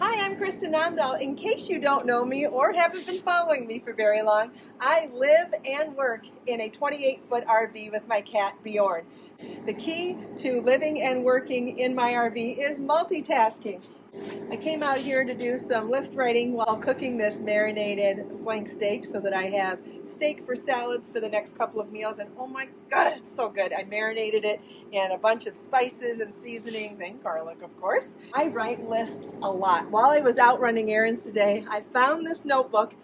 Hi, I'm Kristin Omdahl. In case you don't know me or haven't been following me for very long, I live and work in a 28-foot RV with my cat, Bjorn. The key to living and working in my RV is multitasking. I came out here to do some list writing while cooking this marinated flank steak so that I have steak for salads for the next couple of meals, and oh my god, it's so good. I marinated it in a bunch of spices and seasonings and garlic, of course. I write lists a lot. While I was out running errands today, I found this notebook.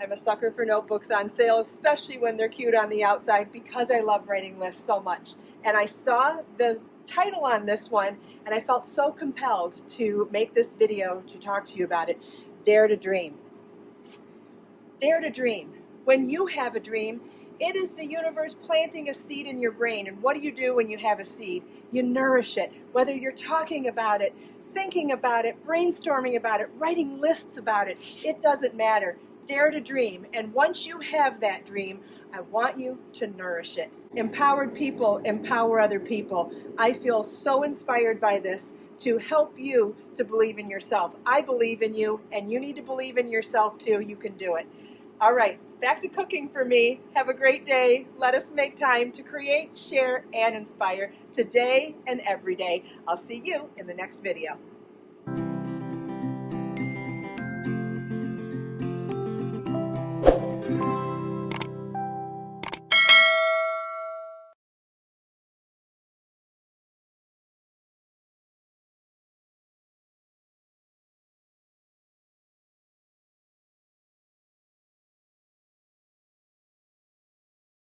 I'm a sucker for notebooks on sale, especially when they're cute on the outside, because I love writing lists so much. And I saw the title on this one, and I felt so compelled to make this video to talk to you about it. Dare to dream. Dare to dream. When you have a dream, it is the universe planting a seed in your brain. And what do you do when you have a seed? You nourish it. Whether you're talking about it, thinking about it, brainstorming about it, writing lists about it, it doesn't matter. Dare to dream. And once you have that dream, I want you to nourish it. Empowered people empower other people. I feel so inspired by this to help you to believe in yourself. I believe in you, and you need to believe in yourself too. You can do it. All right, back to cooking for me. Have a great day. Let us make time to create, share, and inspire today and every day. I'll see you in the next video.